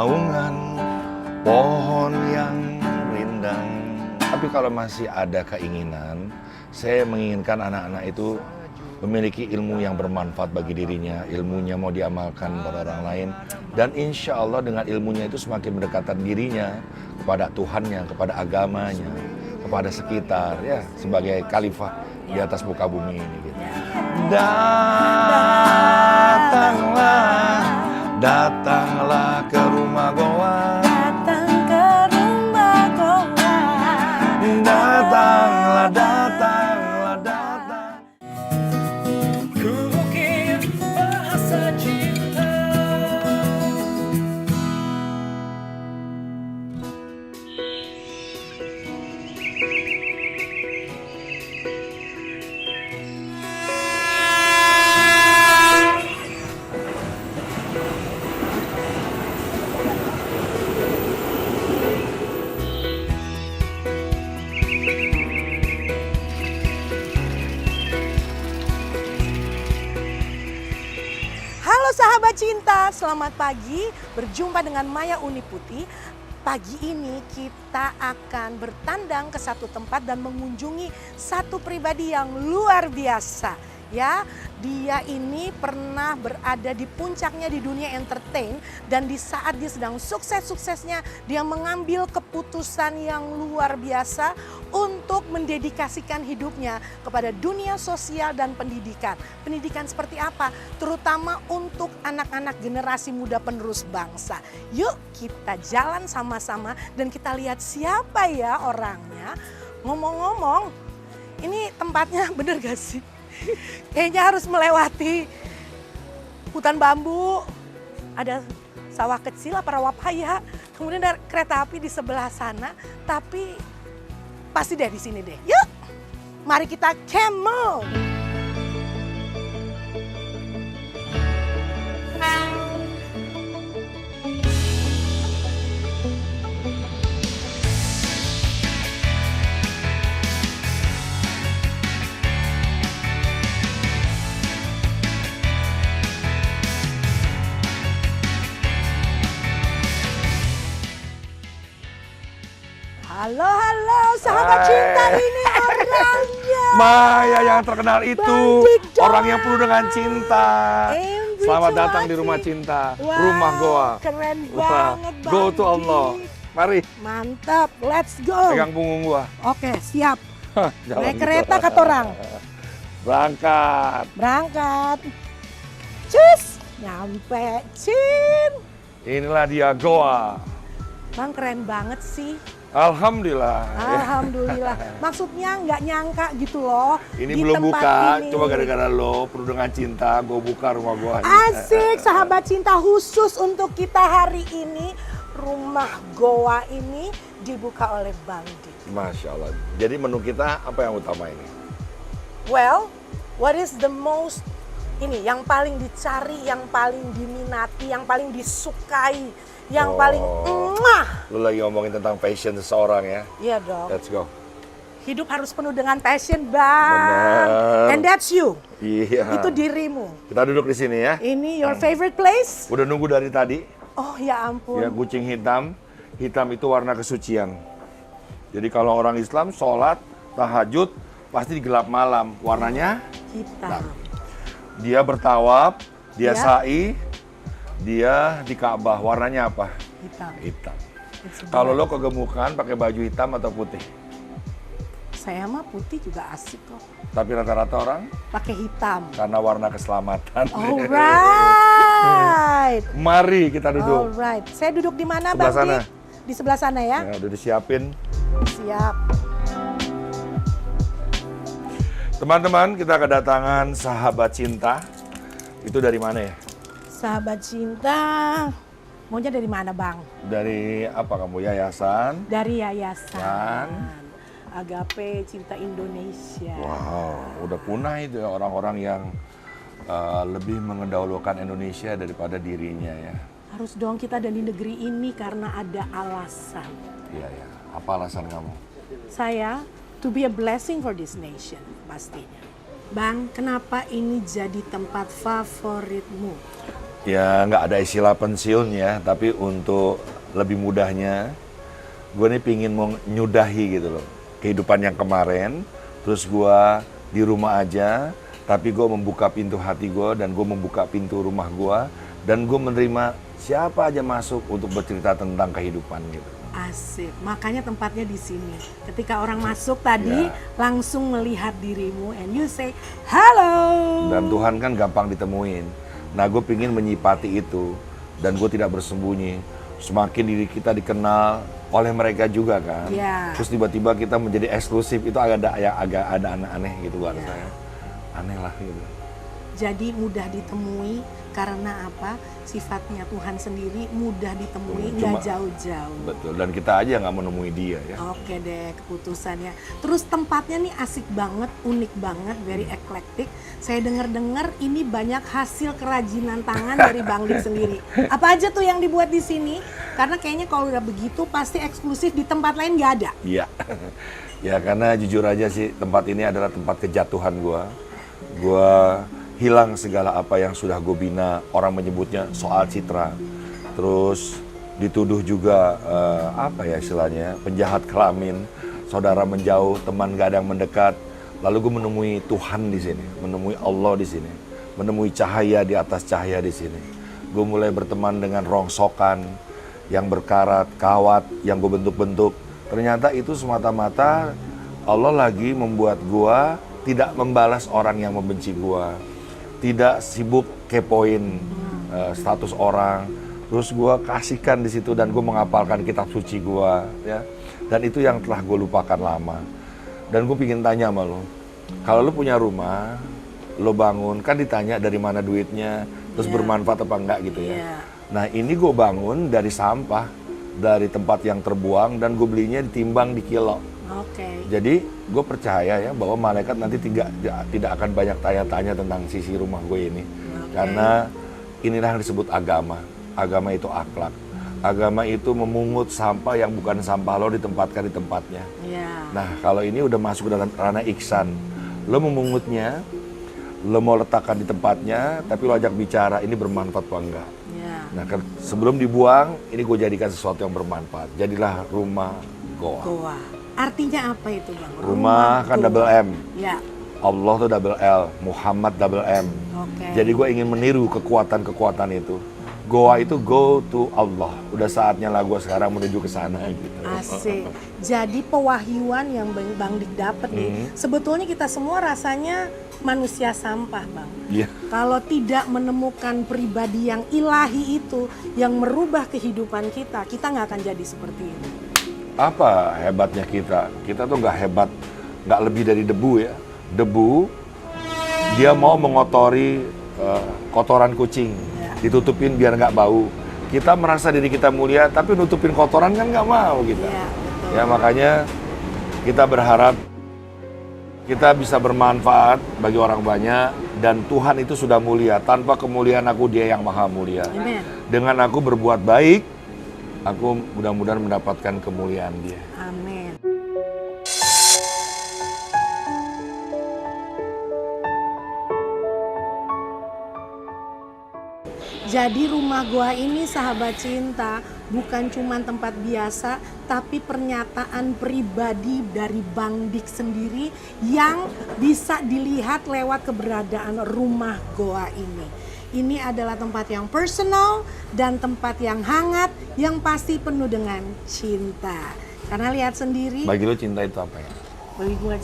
naungan pohon yang rindang. Tapi kalau masih ada keinginan, saya menginginkan anak-anak itu memiliki ilmu yang bermanfaat bagi dirinya, ilmunya mau diamalkan pada orang lain, dan insya Allah dengan ilmunya itu semakin mendekatkan dirinya kepada Tuhannya, kepada agamanya, kepada sekitar, ya sebagai khalifah di atas muka bumi ini. Gitu. Datanglah, datanglah ke rumah goa. Datang ke rumah goa. Datanglah, datanglah, datang. Ku ukir bahasa cinta. Halo sahabat cinta, selamat pagi. Berjumpa dengan Maya Uniputi. Pagi ini kita akan bertandang ke satu tempat dan mengunjungi satu pribadi yang luar biasa. Ya, dia ini pernah berada di puncaknya di dunia entertain dan di saat dia sedang sukses-suksesnya dia mengambil keputusan yang luar biasa untuk mendedikasikan hidupnya kepada dunia sosial dan pendidikan. Pendidikan seperti apa? Terutama untuk anak-anak generasi muda penerus bangsa. Yuk kita jalan sama-sama dan kita lihat siapa ya orangnya. Ngomong-ngomong, ini tempatnya bener gak sih? Kayaknya harus melewati hutan bambu, ada sawah kecil apa rawa paya, kemudian ada kereta api di sebelah sana, tapi pasti deh di sini deh. Yuk, mari kita camel. Halo sahabat cinta, ini orangnya. Maya yang terkenal itu, Bandik dong. orang yang penuh dengan cinta. MV Selamat datang Cuaci. di rumah cinta, Wow, rumah goa. keren Wah, banget go to Bandik. Allah. Mari, Mantap, let's go. pegang punggung gua. Oke, siap. Hah, jalan Naik gitu. kereta kata orang. Berangkat. Berangkat. Cus, nyampe. Cin. Inilah dia goa. Bang keren banget sih. Alhamdulillah. Alhamdulillah. Maksudnya nggak nyangka gitu loh. Ini di belum tempat buka, ini. coba gara-gara lo penuh dengan cinta, gue buka rumah gua. Asik, sahabat cinta, khusus untuk kita hari ini. Rumah goa ini dibuka oleh Bang Dik. Masya Allah. Jadi menu kita apa yang utama ini? Well, what is the most ini yang paling dicari, yang paling diminati, yang paling disukai, yang paling Lu lagi ngomongin tentang passion seseorang ya? Iya dong. Let's go. Hidup harus penuh dengan passion, Bang. Benar. And that's you. Iya. Itu dirimu. Kita duduk di sini ya. Ini your favorite place? Udah nunggu dari tadi. Oh ya ampun. Ya, kucing hitam. Hitam itu warna kesucian. Jadi kalau orang Islam sholat, tahajud, pasti di gelap malam. Warnanya Hitam. dia bertawaf, dia Ya. sa'i, dia di Ka'bah. Warnanya apa? Hitam. Hitam. It's Kalau black. lo kegemukan pakai baju hitam atau putih? Saya mah putih juga asik kok. Tapi rata-rata orang Pakai hitam. karena warna keselamatan. Alright. Mari kita duduk. Alright. Saya duduk di mana, Sebelah Bang sana. Dik? Di sebelah sana ya. Ya, udah disiapin. Siap. Teman-teman, kita kedatangan sahabat cinta. Itu dari mana ya? Sahabat cinta. Maunya dari mana, Bang? Dari apa kamu? Yayasan? Dari Yayasan Dan? Agape Cinta Indonesia. Wow, udah punah itu ya orang-orang yang lebih mengedahulukan Indonesia daripada dirinya ya. Harus dong kita ada di negeri ini karena ada alasan. Iya ya. Apa alasan kamu? Saya to be a blessing for this nation pastinya. Bang, kenapa ini jadi tempat favoritmu? Ya nggak ada istilah pensiun ya, tapi untuk lebih mudahnya, gue nih pingin mau nyudahi gitu loh. Kehidupan yang kemarin, terus gue di rumah aja, tapi gue membuka pintu hati gue dan gue membuka pintu rumah gue, dan gue menerima siapa aja masuk untuk bercerita tentang kehidupan gitu. Asik, makanya tempatnya di sini. Ketika orang masuk tadi, Ya. langsung melihat dirimu and you say, halo. Dan Tuhan kan gampang ditemuin. Nah, gue pingin menyipati itu dan gue tidak bersembunyi. Semakin diri kita dikenal oleh mereka juga kan. Ya. Terus tiba-tiba kita menjadi eksklusif, itu agak ada aneh gitu buat Ya. saya. Aneh lah gitu. Jadi mudah ditemui karena apa? Sifatnya Tuhan sendiri mudah ditemui, nggak Cuma- jauh-jauh. Betul, dan kita aja nggak menemui dia ya. Oke deh, keputusannya. Terus tempatnya nih asik banget, unik banget, very eclectic. Saya dengar-dengar ini banyak hasil kerajinan tangan dari Bang Dik sendiri. Apa aja tuh yang dibuat di sini? Karena kayaknya kalau udah begitu pasti eksklusif, di tempat lain nggak ada. Iya. Ya karena jujur aja sih, tempat ini adalah tempat kejatuhan gua. Gua hilang segala apa yang sudah gue bina. Orang menyebutnya soal citra. Terus dituduh juga apa ya istilahnya, penjahat kelamin, saudara menjauh, teman gak ada yang mendekat. Lalu gue menemui Tuhan di sini, menemui Allah di sini, menemui cahaya di atas cahaya di sini. Gue mulai berteman dengan rongsokan yang berkarat, kawat yang gue bentuk-bentuk. Ternyata itu semata-mata Allah lagi membuat gue tidak membalas orang yang membenci gue, tidak sibuk kepoin status orang. Terus gue kasihkan di situ dan gue menghafalkan kitab suci gue, ya. Dan itu yang telah gue lupakan lama. Dan gue pingin tanya sama lo, kalau lo punya rumah, lo bangun, kan ditanya dari mana duitnya, terus Iya. bermanfaat apa enggak gitu ya. Iya. Nah ini gue bangun dari sampah, dari tempat yang terbuang, dan gue belinya ditimbang di kilo. Oke. Jadi gue percaya ya bahwa malaikat nanti tidak akan banyak tanya-tanya tentang sisi rumah gue ini. Karena inilah yang disebut agama. Agama itu akhlak. Agama itu memungut sampah yang bukan sampah lo, ditempatkan di tempatnya. Iya. Nah kalau ini udah masuk dalam ranah ihsan. Lo memungutnya, lo mau letakkan di tempatnya, tapi lo ajak bicara, ini bermanfaat apa enggak. Iya. Nah sebelum dibuang, ini gue jadikan sesuatu yang bermanfaat. Jadilah rumah goa. Goa. Artinya apa itu Bang? Rumah kan goa. double M. Ya. Allah tuh double L, Muhammad double M. Oke. Jadi gue ingin meniru kekuatan-kekuatan itu. Goa itu go to Allah. Udah saatnya lah gue sekarang menuju ke sana gitu. Asik. Jadi pewahyuan yang Bang Dik dapat nih, sebetulnya kita semua rasanya manusia sampah, Bang. Iya. Kalau tidak menemukan pribadi yang ilahi itu, yang merubah kehidupan kita nggak akan jadi seperti ini. Apa hebatnya kita? Kita tuh nggak hebat, nggak lebih dari debu ya. Debu, dia mau mengotori kotoran kucing, ditutupin biar nggak bau. Kita merasa diri kita mulia, tapi nutupin kotoran kan nggak mau kita. Iya, betul. Ya makanya kita berharap kita bisa bermanfaat bagi orang banyak, dan Tuhan itu sudah mulia. Tanpa kemuliaan aku, Dia yang maha mulia. Amen. Dengan aku berbuat baik, aku mudah-mudahan mendapatkan kemuliaan Dia. Amin. Jadi rumah gua ini sahabat cinta bukan cuma tempat biasa, tapi pernyataan pribadi dari Bang Dik sendiri yang bisa dilihat lewat keberadaan rumah goa ini. Ini adalah tempat yang personal dan tempat yang hangat, yang pasti penuh dengan cinta. Karena lihat sendiri, Bagi lo cinta itu apa ya? bagi gue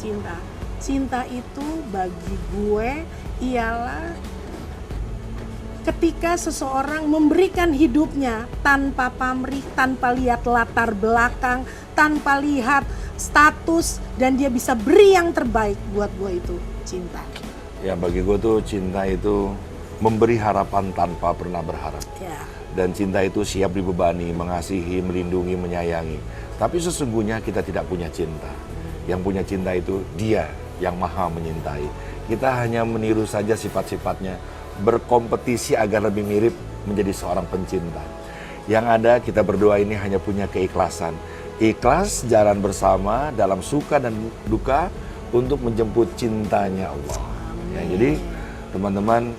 cinta itu bagi gue ialah ketika seseorang memberikan hidupnya tanpa pamrih, tanpa lihat latar belakang, tanpa lihat status, dan dia bisa beri yang terbaik. Buat gue itu cinta. Ya bagi gue tuh cinta itu memberi harapan tanpa pernah berharap. Ya. Dan cinta itu siap dibebani, mengasihi, melindungi, menyayangi. Tapi sesungguhnya kita tidak punya cinta. Yang punya cinta itu Dia yang maha menyintai. Kita hanya meniru saja sifat-sifatnya, berkompetisi agar lebih mirip menjadi seorang pencinta. Yang ada kita berdua ini hanya punya keikhlasan. Ikhlas jalan bersama dalam suka dan duka untuk menjemput cintanya Allah. Ya, jadi teman-teman,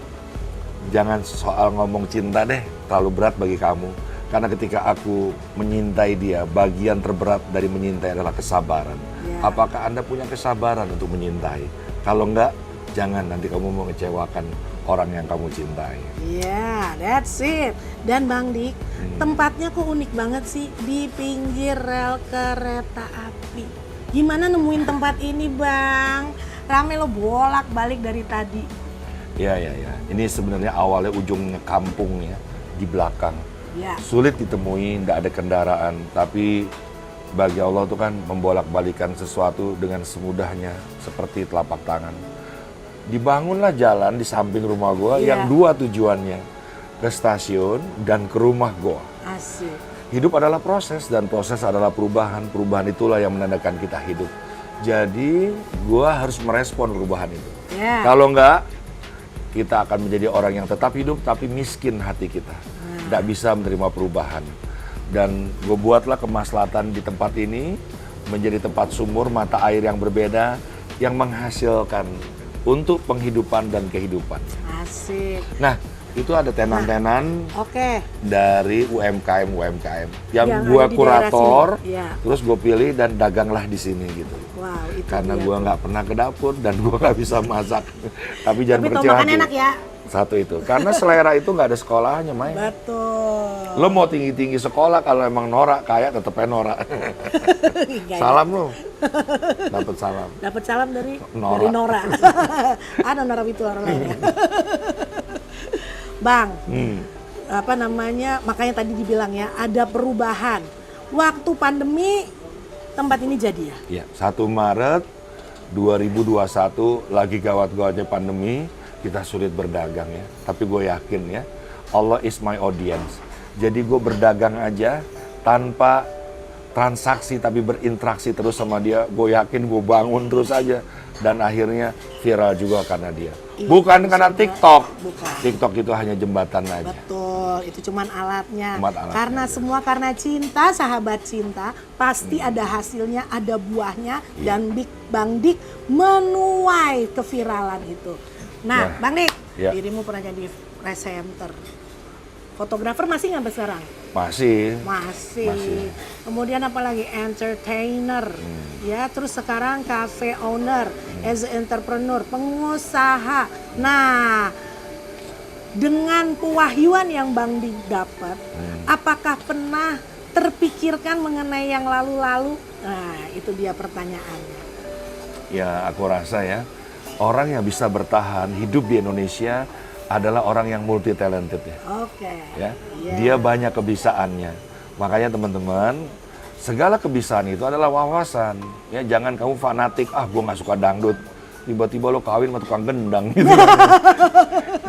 jangan soal ngomong cinta deh, terlalu berat bagi kamu. Karena ketika aku menyintai dia, bagian terberat dari menyintai adalah kesabaran. Ya. Apakah Anda punya kesabaran untuk menyintai? Kalau enggak, jangan nanti kamu mengecewakan orang yang kamu cintai. Iya, that's it. Dan Bang Dik, tempatnya kok unik banget sih, di pinggir rel kereta api. Gimana nemuin tempat ini, Bang? Rame lo bolak-balik dari tadi. Ya. Ini sebenarnya awalnya ujungnya kampung ya, di belakang. Ya. Sulit ditemui, tidak ada kendaraan. Tapi bagi Allah itu kan membolak-balikan sesuatu dengan semudahnya, seperti telapak tangan. Dibangunlah jalan di samping rumah gua yang dua tujuannya, ke stasiun dan ke rumah gua. Asik. Hidup adalah proses dan proses adalah perubahan. Perubahan itulah yang menandakan kita hidup. Jadi gua harus merespon perubahan itu. Ya. Kalau enggak, kita akan menjadi orang yang tetap hidup tapi miskin hati kita. Tidak bisa menerima perubahan. Dan gue buatlah kemaslahatan di tempat ini menjadi tempat sumur mata air yang berbeda yang menghasilkan untuk penghidupan dan kehidupan. Asik. Nah, itu ada tenan-tenan Oke. dari UMKM yang Yang gue ada di daerah kurator, sini. Iya. terus gue pilih dan daganglah di sini gitu. Wow, itu Karena dia gue tuh. nggak pernah ke dapur dan gue nggak bisa masak. Tapi jangan Tapi tau berkecil makan hati. enak ya. Satu itu, karena selera itu nggak ada sekolahnya, Mai. Betul. Lo mau tinggi-tinggi sekolah kalau emang norak kaya tetepnya norak. Enggak ya. Salam lo, dapat salam. Dapat salam dari Nora. dari Nora. Ada Nora itu orang lain ya. Bang, apa namanya? Makanya tadi dibilang ya, ada perubahan. Waktu pandemi tempat ini jadi ya. Iya, 1 Maret 2021 lagi gawat-gawatnya pandemi, kita sulit berdagang ya. Tapi gue yakin ya, Allah is my audience. Jadi gue berdagang aja tanpa transaksi tapi berinteraksi terus sama dia. Gue yakin gue bangun terus aja. Dan akhirnya viral juga karena dia. Bukan karena TikTok. Bukan. TikTok itu hanya jembatan aja. Betul, itu cuman alatnya. Cuman alatnya Karena aja. semua karena cinta, sahabat cinta, pasti ada hasilnya, ada buahnya, dan Bang Dik menuai keviralan itu. Nah, Bang Dik, Ya. dirimu pernah jadi presenter. Fotografer masih nggak sekarang? Masih. Masih. Kemudian apalagi entertainer, ya. Terus sekarang cafe owner, as a entrepreneur, pengusaha. Nah, dengan pewahyuan yang Bang Dik dapat, apakah pernah terpikirkan mengenai yang lalu-lalu? Nah, itu dia pertanyaannya. Ya, aku rasa ya, orang yang bisa bertahan hidup di Indonesia adalah orang yang multi talented ya. Oke. Ya, Iya. dia banyak kebisaannya. Makanya teman-teman, segala kebisaan itu adalah wawasan. Ya, jangan kamu fanatik, gue nggak suka dangdut. Tiba-tiba lo kawin sama tukang gendang gitu.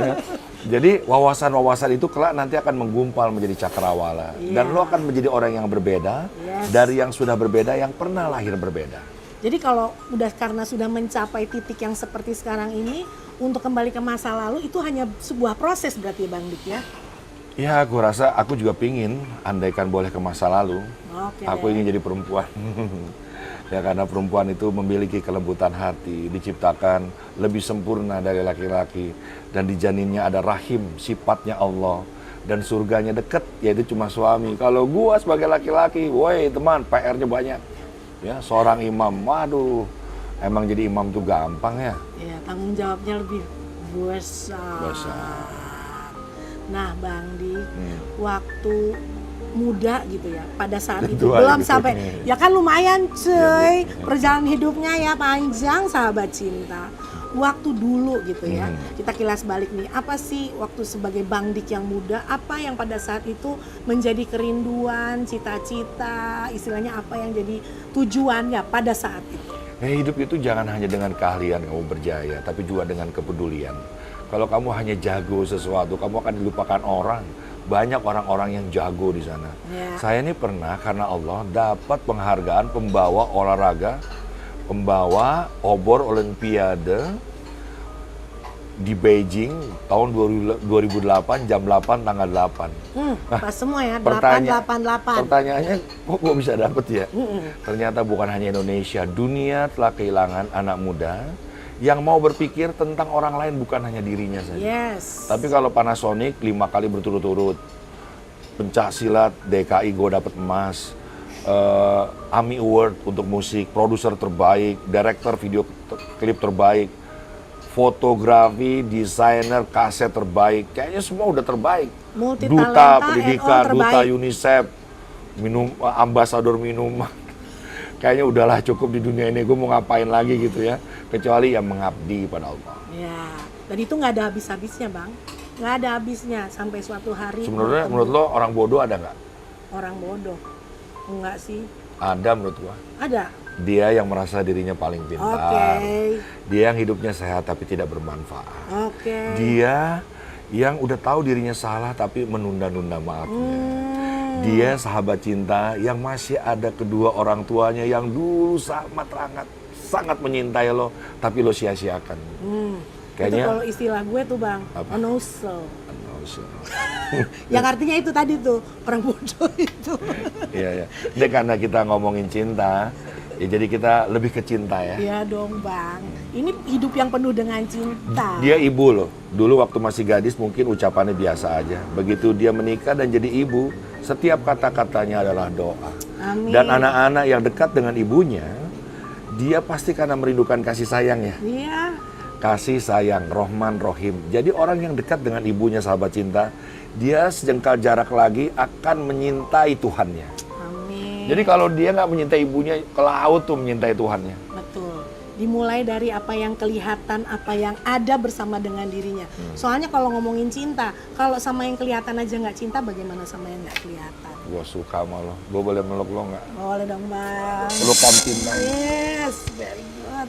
Ya. Jadi wawasan-wawasan itu kelak nanti akan menggumpal menjadi cakrawala. Dan lo akan menjadi orang yang berbeda dari yang sudah berbeda, yang pernah lahir berbeda. Jadi kalau udah karena sudah mencapai titik yang seperti sekarang ini, untuk kembali ke masa lalu itu hanya sebuah proses berarti Bang Dik ya? Ya, aku rasa aku juga pingin, andaikan boleh ke masa lalu, Oke. aku ingin jadi perempuan. Ya, karena perempuan itu memiliki kelembutan hati, diciptakan lebih sempurna dari laki-laki, dan di janinnya ada rahim, sifatnya Allah, dan surganya dekat, yaitu cuma suami. Kalau gua sebagai laki-laki, woi teman, PR-nya banyak. Ya, seorang imam, waduh, emang jadi imam tuh gampang ya? Ya, tanggung jawabnya lebih besar. Nah, Bang Dik, waktu muda gitu ya, pada saat itu Tua belum gitu. sampai, ya kan lumayan cuy, perjalanan hidupnya ya panjang sahabat cinta. Waktu dulu gitu ya, kita kilas balik nih, apa sih waktu sebagai Bang Dik yang muda, apa yang pada saat itu menjadi kerinduan, cita-cita, istilahnya apa yang jadi tujuannya pada saat itu? Hidup itu jangan hanya dengan keahlian kamu berjaya, tapi juga dengan kepedulian. Kalau kamu hanya jago sesuatu, kamu akan dilupakan orang. Banyak orang-orang yang jago di sana. Ya. Saya ini pernah karena Allah dapat penghargaan pembawa olahraga, pembawa obor Olimpiade di Beijing tahun 2008 jam 8 tanggal 8. Pas semua ya, Pertanya- 888. Pertanyaannya, kok bisa dapet ya? Ternyata bukan hanya Indonesia, dunia telah kehilangan anak muda yang mau berpikir tentang orang lain bukan hanya dirinya saja. Yes. Tapi kalau Panasonic 5 kali berturut-turut, pencak silat DKI gue dapet emas, AMI Award untuk musik, produser terbaik, director video klip terbaik, fotografi, desainer, kaset terbaik, kayaknya semua udah terbaik. Multitalenta, Duta and pendidikan, all duta terbaik. UNICEF, ambasador minuman. Kayaknya udahlah cukup di dunia ini, gue mau ngapain lagi gitu ya. Kecuali yang mengabdi pada Allah. Ya, dan itu nggak ada habis-habisnya Bang. Nggak ada habisnya sampai suatu hari. Sebenarnya bertemu menurut lo orang bodoh ada nggak? orang bodoh. Enggak sih. Ada menurut gua. Ada. Dia yang merasa dirinya paling Oke. pintar. Dia yang hidupnya sehat tapi tidak bermanfaat. Oke. Dia yang udah tahu dirinya salah tapi menunda-nunda maafnya. Dia sahabat cinta yang masih ada kedua orang tuanya yang dulu sangat menyintai lo, tapi lo sia-siakan. Itu kalau istilah gue tuh Bang, Apa? onosel. Yang artinya itu tadi tuh, orang bodoh itu. Iya, iya. Jadi karena kita ngomongin cinta, ya jadi kita lebih ke cinta ya. Iya dong Bang, ini hidup yang penuh dengan cinta. Dia ibu loh. Dulu waktu masih gadis mungkin ucapannya biasa aja. Begitu dia menikah dan jadi ibu, setiap kata-katanya adalah doa. Amin. Dan anak-anak yang dekat dengan ibunya, dia pasti karena merindukan kasih sayang ya. Iya. Kasih sayang, Rohman, Rohim. Jadi orang yang dekat dengan ibunya, sahabat cinta, dia sejengkal jarak lagi akan menyintai Tuhannya. Amin. Jadi kalau dia nggak menyintai ibunya, ke laut tuh menyintai Tuhannya. Betul. Dimulai dari apa yang kelihatan, apa yang ada bersama dengan dirinya. Soalnya kalau ngomongin cinta, kalau sama yang kelihatan aja nggak cinta, bagaimana sama yang nggak kelihatan? Gue suka sama lo. Gue boleh meluk lo nggak? Boleh dong Bang. Pelukan cinta. Yes, very good.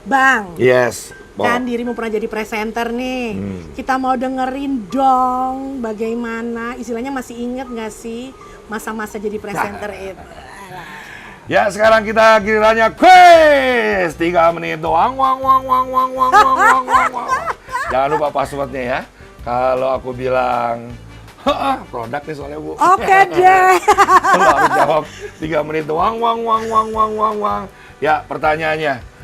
Bang, Yes. kan dirimu pernah jadi presenter nih. Kita mau dengerin dong bagaimana, istilahnya masih inget nggak sih masa-masa jadi presenter itu? Ya sekarang kita gilirannya quiz 3 menit doang. Wang. Jangan lupa passwordnya ya. Kalau aku bilang produk nih soalnya Bu. Oke deh. Lo harus jawab 3 menit doang. Wang. Ya pertanyaannya.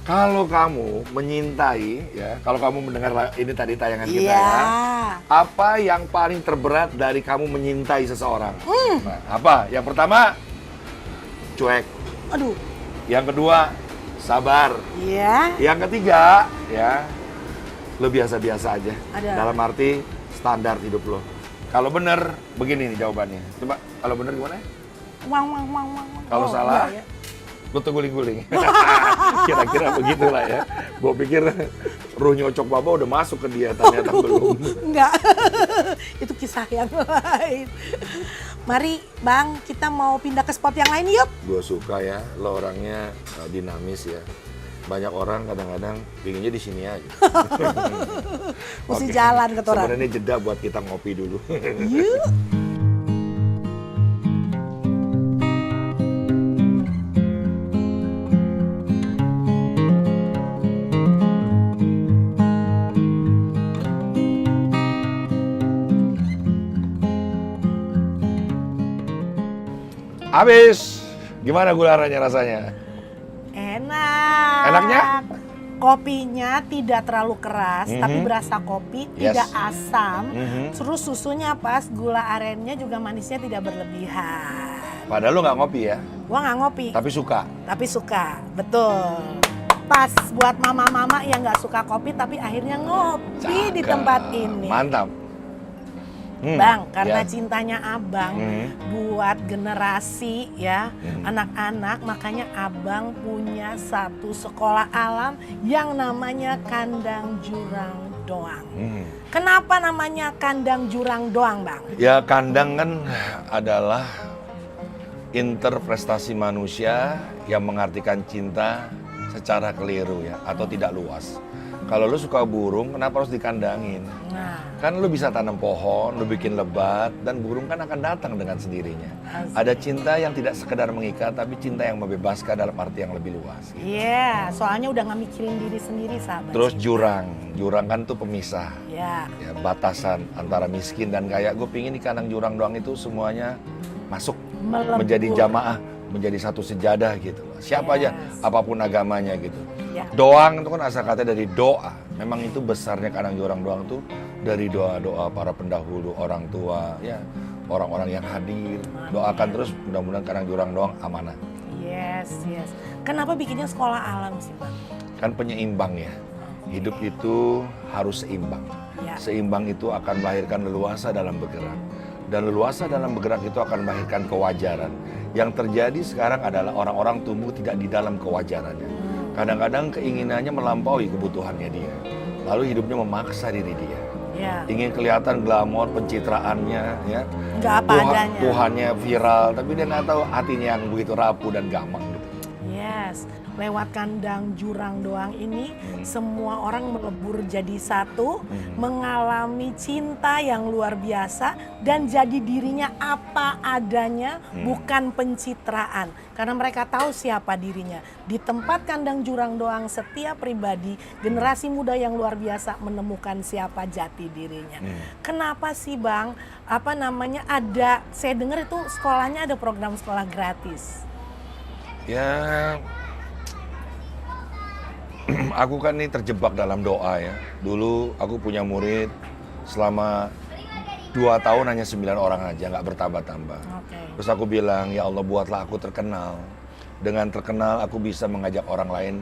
Kalau kamu menyintai, ya, kalau kamu mendengar ini tadi tayangan kita Iya. ya, apa yang paling terberat dari kamu menyintai seseorang? Nah, apa? Yang pertama, cuek. Aduh. Yang kedua, sabar. Iya. Yang ketiga, ya, lo biasa-biasa aja. Ada. Dalam arti standar hidup lo. Kalau bener, begini nih jawabannya. Coba, kalau bener gimana? Wang. Kalau salah, enggak ya. lo tuh guling-guling. Kira-kira begitulah ya. Gue pikir ruh nyocok baba udah masuk ke dia, ternyata belum. Enggak. Itu kisah yang lain. Mari Bang, kita mau pindah ke spot yang lain yuk. Gue suka ya, lo orangnya dinamis ya. Banyak orang kadang-kadang pinginnya di sini aja. Mesti Oke. jalan ke orang. Sebenarnya jeda buat kita ngopi dulu. Yuk. Habis. Gimana gularannya rasanya? Enak. Enaknya? Kopinya tidak terlalu keras, tapi berasa kopi, Yes. tidak asam. Mhm. Terus susunya pas, gula arennya juga manisnya tidak berlebihan. Padahal lo nggak ngopi ya, Gua nggak ngopi, tapi suka. tapi suka. Betul. Pas buat mama-mama yang nggak suka kopi, tapi akhirnya ngopi di Cakep. tempat ini. Mantap. Bang, karena ya. cintanya abang buat generasi ya, anak-anak, makanya abang punya satu sekolah alam yang namanya Kandang Jurang Doang. Kenapa namanya Kandang Jurang Doang, Bang? Ya kandang kan adalah interpretasi manusia yang mengartikan cinta secara keliru ya, atau tidak luas. Kalau lu suka burung, kenapa harus dikandangin? Nah, Kan lu bisa tanam pohon, lu bikin lebat, dan burung kan akan datang dengan sendirinya. Ada cinta yang tidak sekedar mengikat, tapi cinta yang membebaskan dalam arti yang lebih luas. iya, soalnya udah nggak mikirin diri sendiri, sahabat. Terus jurang kan tuh pemisah, Ya, ya, batasan antara miskin dan kaya. Gue pingin di kandang jurang doang itu semuanya masuk melebur. menjadi jamaah menjadi satu sejadah gitu. Siapa aja, Yes. apapun agamanya gitu. Ya. Doang itu kan asal kata dari doa. Memang itu besarnya Kandang Jurang Doang tuh dari doa-doa para pendahulu, orang tua, ya orang-orang yang hadir. Doakan terus mudah-mudahan Kandang Jurang Doang amanah. Yes, yes. Kenapa bikinnya sekolah alam sih Bang? Kan penyeimbang ya. Hidup itu harus seimbang. Ya. Seimbang itu akan melahirkan leluasa dalam bergerak. Dan leluasa dalam bergerak itu akan melahirkan kewajaran. Yang terjadi sekarang adalah orang-orang tumbuh tidak di dalam kewajarannya. Kadang-kadang keinginannya melampaui kebutuhannya dia. Lalu hidupnya memaksa diri dia. Ya. Ingin kelihatan glamor pencitraannya, ya. Nggak apa adanya. Tuhannya viral, tapi dia nggak tahu hatinya yang begitu rapuh dan gampang gitu. Yes. Lewat Kandang Jurang Doang ini semua orang melebur jadi satu, mengalami cinta yang luar biasa dan jadi dirinya apa adanya, bukan pencitraan. Karena mereka tahu siapa dirinya. Di tempat Kandang Jurang Doang setiap pribadi, generasi muda yang luar biasa menemukan siapa jati dirinya. Kenapa sih Bang? Ada, saya dengar itu sekolahnya ada program sekolah gratis. Ya, aku kan ini terjebak dalam doa ya. Dulu aku punya murid selama 2 tahun hanya 9 orang aja, nggak bertambah-tambah. Oke. Terus aku bilang, ya Allah buatlah aku terkenal. Dengan terkenal aku bisa mengajak orang lain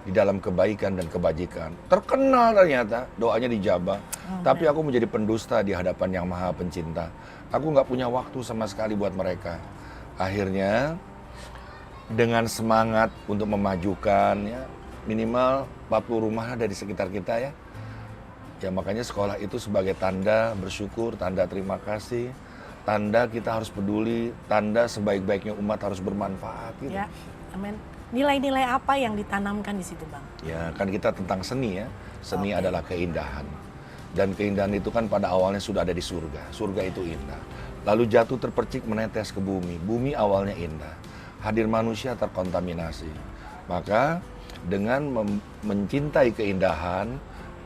di dalam kebaikan dan kebajikan. Terkenal ternyata, doanya dijabah. Tapi aku menjadi pendusta di hadapan Yang Maha Pencinta. Aku nggak punya waktu sama sekali buat mereka. Akhirnya dengan semangat untuk memajukan ya, minimal 40 rumah ada di sekitar kita ya. Ya makanya sekolah itu sebagai tanda bersyukur, tanda terima kasih, tanda kita harus peduli, tanda sebaik-baiknya umat harus bermanfaat gitu. Ya, amin. Nilai-nilai apa yang ditanamkan di situ Bang? Ya kan kita tentang seni ya. Seni Oke. adalah keindahan. Dan keindahan itu kan pada awalnya sudah ada di surga. Surga itu indah. Lalu jatuh terpercik menetes ke bumi. Bumi awalnya indah. Hadir manusia terkontaminasi. Maka dengan mencintai keindahan,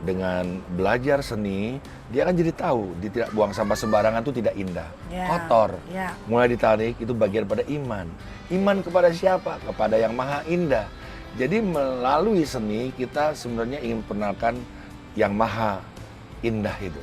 dengan belajar seni, dia akan jadi tahu dia tidak buang sampah sembarangan itu tidak indah, Ya, kotor. ya. Mulai ditarik itu bagian pada iman. Iman kepada siapa? Kepada yang maha indah. Jadi melalui seni kita sebenarnya ingin perkenalkan yang maha indah itu,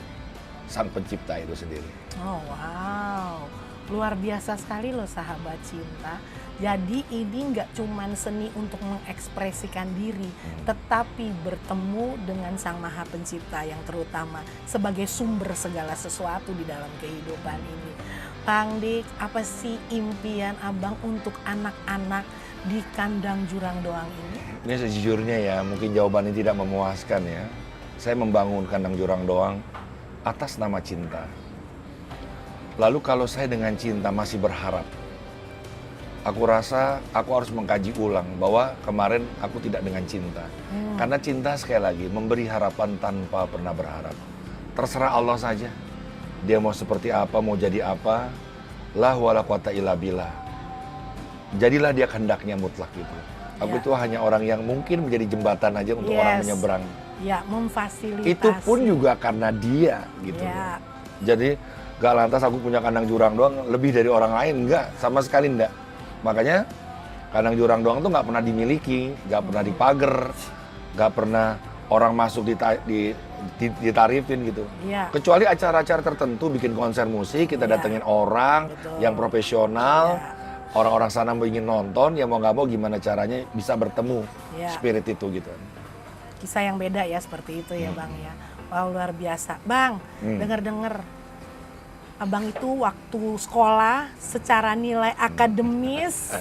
sang pencipta itu sendiri. Oh wow, luar biasa sekali loh sahabat cinta. Jadi ini nggak cuman seni untuk mengekspresikan diri, tetapi bertemu dengan Sang Maha Pencipta yang terutama sebagai sumber segala sesuatu di dalam kehidupan ini. Bang Dik, apa sih impian Abang untuk anak-anak di Kandang Jurang Doang ini? Ini sejujurnya ya, mungkin jawabannya tidak memuaskan ya. Saya membangun Kandang Jurang Doang atas nama cinta. Lalu kalau saya dengan cinta masih berharap, aku rasa aku harus mengkaji ulang bahwa kemarin aku tidak dengan cinta. Karena cinta sekali lagi memberi harapan tanpa pernah berharap. Terserah Allah saja. Dia mau seperti apa, mau jadi apa. La wala quwata illa billah. Jadilah dia kehendaknya mutlak gitu. Aku Ya. itu hanya orang yang mungkin menjadi jembatan aja untuk orang Yes. menyeberang. Ya, memfasilitasi. Itu pun juga karena dia gitu. Ya. Jadi gak lantas aku punya Kandang Jurang Doang lebih dari orang lain, enggak, sama sekali enggak. Makanya Kandang Jurang Doang tuh nggak pernah dimiliki, nggak pernah dipager, nggak pernah orang masuk ditarifin gitu. Ya. Kecuali acara-acara tertentu bikin konser musik, kita Ya. datengin orang Betul. yang profesional, Ya. orang-orang sana mau ingin nonton, ya mau nggak mau gimana caranya bisa bertemu Ya. spirit itu gitu. Kisah yang beda ya seperti itu ya Bang ya. Wow, luar biasa. Bang, dengar-dengar Abang itu waktu sekolah secara nilai akademis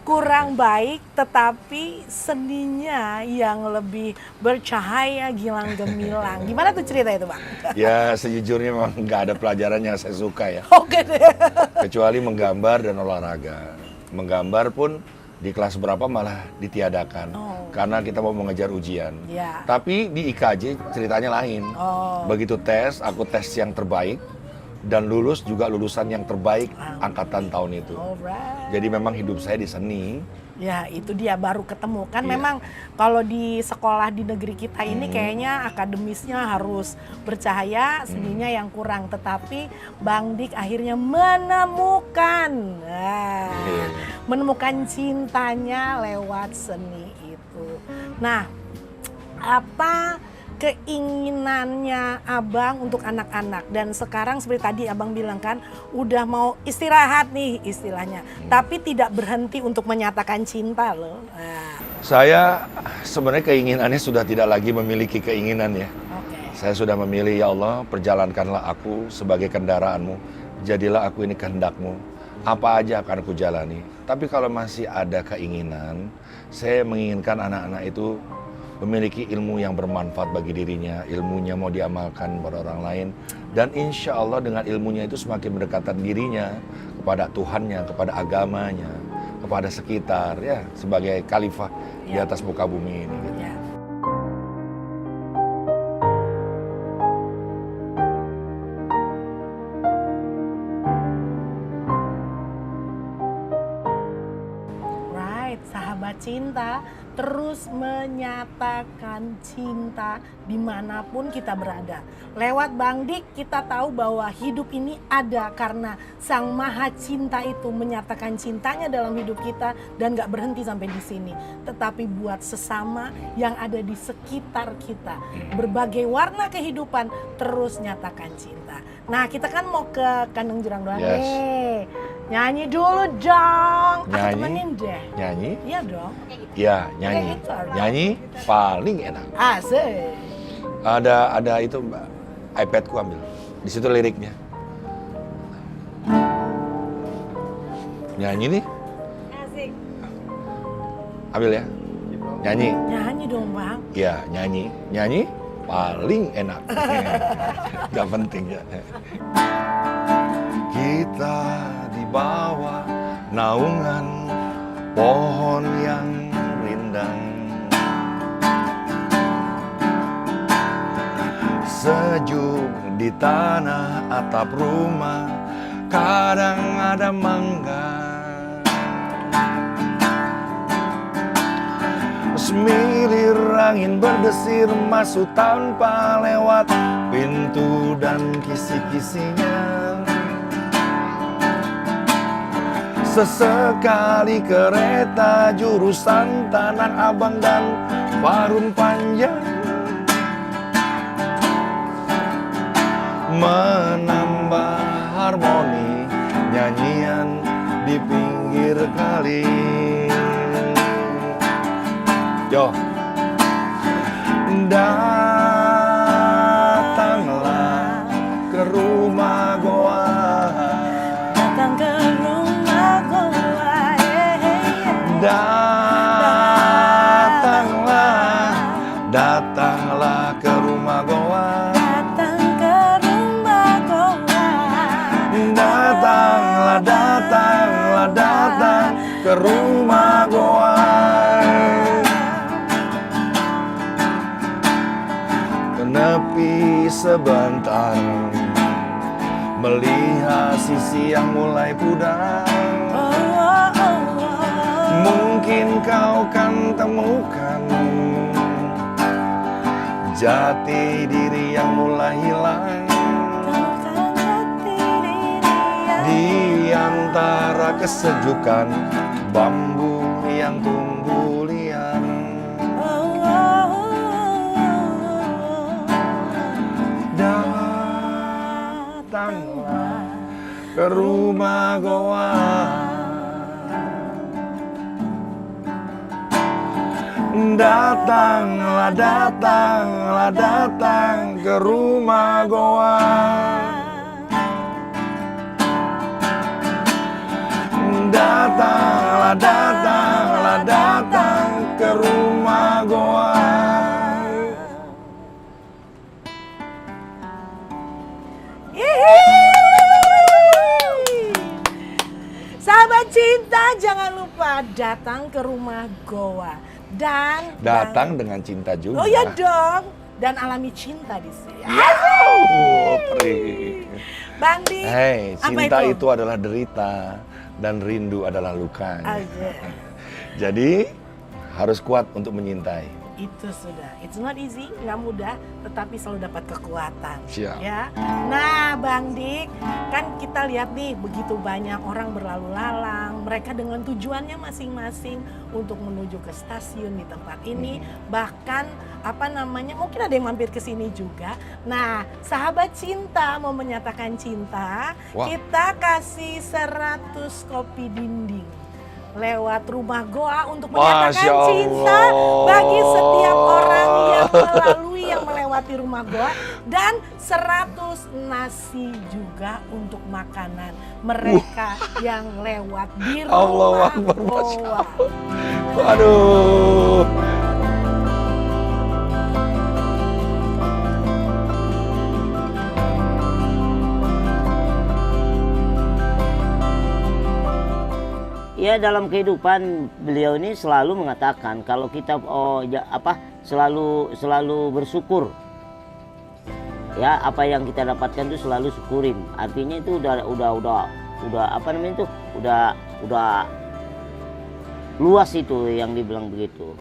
kurang baik, tetapi seninya yang lebih bercahaya gilang gemilang. Gimana tuh cerita itu Bang? Ya sejujurnya memang nggak ada pelajaran yang saya suka ya. Oke deh. Kecuali menggambar dan olahraga. Menggambar pun di kelas berapa malah ditiadakan. Oh. Karena kita mau mengejar ujian. Ya. Tapi di IKJ ceritanya lain. Oh. Begitu tes, aku tes yang terbaik. Dan lulus juga lulusan yang terbaik angkatan tahun itu. Alright. Jadi memang hidup saya di seni Ya itu dia baru ketemu kan. Iya. Memang kalau di sekolah di negeri kita ini kayaknya akademisnya harus bercahaya, seninya yang kurang. Tetapi Bang Dik akhirnya menemukan, Iya. menemukan cintanya lewat seni itu. Nah, apa keinginannya Abang untuk anak-anak? Dan sekarang seperti tadi Abang bilang kan udah mau istirahat nih istilahnya, tapi tidak berhenti untuk menyatakan cinta loh. Nah, Saya sebenarnya keinginannya sudah tidak lagi memiliki keinginan ya. oke. Saya sudah memilih, ya Allah, perjalankanlah aku sebagai kendaraanmu. Jadilah aku ini kehendak-Mu. Apa aja akan aku jalani. Tapi kalau masih ada keinginan, saya menginginkan anak-anak itu memiliki ilmu yang bermanfaat bagi dirinya. Ilmunya mau diamalkan pada orang lain. Dan insya Allah dengan ilmunya itu semakin mendekatkan dirinya kepada Tuhannya, kepada agamanya, kepada sekitar, ya, sebagai khalifah di Ya. atas muka bumi ini. Gitu. Ya. Right, sahabat cinta, terus menyatakan cinta dimanapun kita berada. Lewat Bang Dik kita tahu bahwa hidup ini ada karena Sang Maha Cinta itu menyatakan cintanya dalam hidup kita dan gak berhenti sampai di sini. Tetapi buat sesama yang ada di sekitar kita. Berbagai warna kehidupan terus nyatakan cinta. Nah kita kan mau ke Kandang Jurang Doang Yes. nih. Nyanyi dulu dong. Aku Nyanyi? temenin deh. Nyanyi? Iya dong. Ya, nyanyi. Pakai gitar. Nyanyi paling enak. Asik. Ada itu Mbak, iPadku ambil. Di situ liriknya. Nyanyi nih. Asik. Ambil ya. Nyanyi. Nyanyi dong Bang. Ya, nyanyi. Nyanyi paling enak. Gak penting ya. Kita di bawah naungan pohon yang rindang, sejuk di tanah atap rumah, kadang ada mangga. Semilir angin berdesir masuk tanpa lewat pintu dan kisi-kisinya. Sesekali kereta jurusan Tanah Abang dan Parung Panjang menambah harmoni nyanyian di pinggir kali. Yo, datanglah ke rumah goa. Datang ke rumah goa. Datanglah ke rumah goa. Datang ke rumah goa. Datang ke rumah goa. Menepi sebentar, melihat sisi yang mulai pudar. Oh, oh, oh, oh. Mungkin kau kan temukan jati diri yang mulai hilang Temukan jati diri yang di antara kesejukan bambu yang tumbuh liar. oh, oh, oh, oh. Datanglah ke rumah goa. Datang ke rumah goa. Datang ke rumah goa. Yeay. Sahabat cinta, jangan lupa datang ke rumah goa dan Datang dengan cinta juga. Oh ya dong, dan alami cinta di sini. Oh, perih. Bang Dik, Hei, apa cinta itu adalah derita dan rindu adalah luka. Aja. Jadi harus kuat untuk menyintai. Itu sudah, it's not easy, nggak mudah, tetapi selalu dapat kekuatan. Siap. Ya. Nah, Bang Dik, kan kita lihat nih begitu banyak orang berlalu lalang, mereka dengan tujuannya masing-masing untuk menuju ke stasiun di tempat ini, bahkan mungkin ada yang mampir ke sini juga. Nah, sahabat cinta mau menyatakan cinta, Wah. kita kasih 100 kopi dinding lewat rumah Goa untuk menyatakan Masya Allah. cinta bagi setiap orang yang melewati rumah Goa, dan 100 nasi juga untuk makanan mereka yang lewat di Allahu rumah Akbar, Masya Goa. Waduh. Ya, dalam kehidupan beliau ini selalu mengatakan kalau kita selalu bersyukur. Ya, apa yang kita dapatkan itu selalu syukurin. Artinya itu udah luas itu yang dibilang begitu.